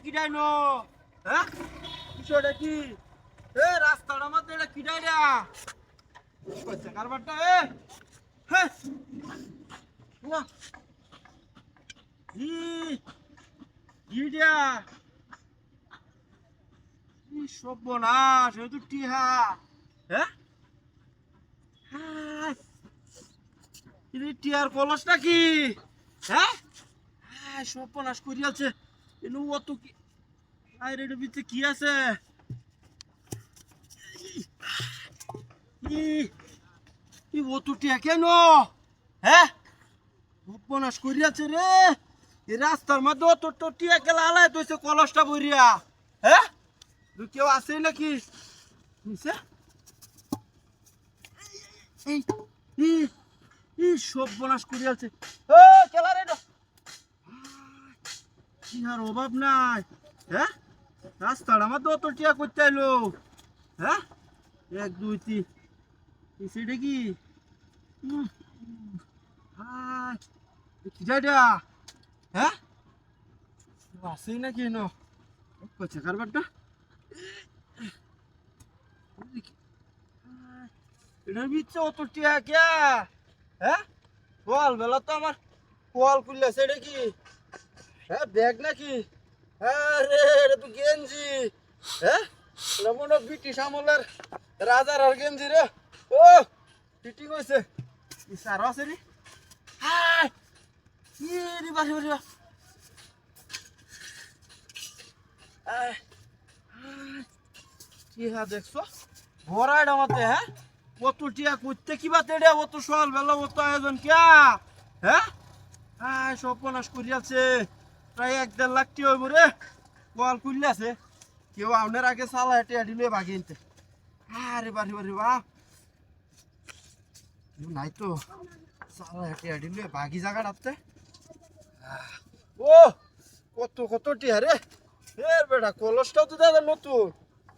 কিডাই no হ্যাঁ বিষয়টা কি এ রাস্তার মধ্যে এটা কিডাই রা কইছে কারবারটা এ হ্যাঁ না ই ইডিয়া ই সর্বনাশ এ তো টিহা হ্যাঁ হ্যাঁ ఇది টিয়ার কলস নাকি হ্যাঁ হ্যাঁ সর্বনাশ করিয়াছে এনু অত কি আই রেড ভিতরে কি আছে ই ই অত টিয়া কেন হ্যাঁ সর্বনাশ করিয়াছে রে এই রাস্তার মধ্যে অত তো টিয়া গেলা আলাই তৈছে কলসটা বইরিয়া হ্যাঁ কেউ আছে নাকি নিছে এই ই ই সর্বনাশ করিয়াছে ও খেলা রে ইহার অভাব নাই হ্যাঁ রাস্তার আমার তো অত টিয়া করতে আইলো হ্যাঁ 1 2 3 সেটা কি হাই কি যাইডা হ্যাঁ আসেই নাকি নো কইছে কারবারটা এটার ভিতরে অত টিয়া কে হ্যাঁ বল বেলা তো আমার কল খুললেছে এটা কি হ্যাঁ ব্যাগ নাকি হ্যাঁ রে এটা তো গেঞ্জি হ্যাঁ এটা মনে হয় ব্রিটিশ আমলের রাজার আর গেঞ্জি রে ও ফিটিং হয়েছে সারও আছে রে হাই রে বাসে বাসে কি হ্যাঁ দেখছো ভরাই ডামাতে হ্যাঁ কত টিয়া করতে কি বাতে রে অত সকাল বেলা অত আয়োজন কিয়া হ্যাঁ হ্যাঁ সর্বনাশ করিয়াছে প্রায় 1.5 লাখ টিয়া হইব রে কল খুললে আছে কেউ আপনার আগে চালা টিয়া দিলে বাগিয়ে নিতে আরে বাড়ি বাড়ি বা নাই তো চালা টিয়া দিলে বাগি জায়গাটাতে ও কত কত টিয়া রে এ বেটা কলসটাও তো দাদা নতুন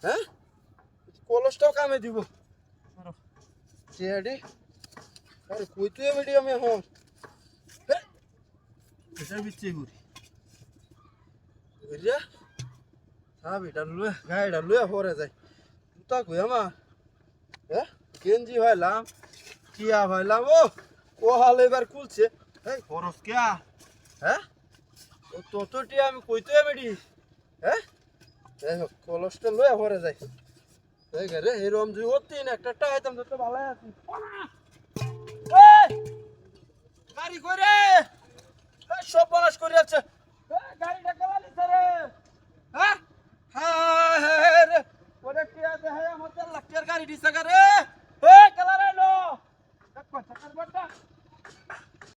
হ্যাঁ কলসটাও কামে দিব টিয়াডি আরে কই তুই বেডি আমি এখন এটার ভিতরে ঘুরি ঘুরিয়া হ্যাঁ বেটা লুয়ে গাড়িটা লুয়ে পরে যায় জুতা কই আমার হ্যাঁ গেঞ্জি ভাইলাম টিয়া ভাইলাম ও হাল এবার খুলছে এই খরচ কেয়া হ্যাঁ ও তত টিয়া আমি কইতে বেডি হ্যাঁ যাই হোক কলসটা লুয়ে পরে যায় এই রে এরম যদি হতি না একটা টাইতাম তো ভালো আছি গাড়ি করে সব বলাস করে আছে গাড়িটা গেলা নিছে রে হ্যাঁ হ্যাঁ রে ওরে কি আছে হ্যাঁ আমার 4 লাখ টাকার গাড়ি দিছে রে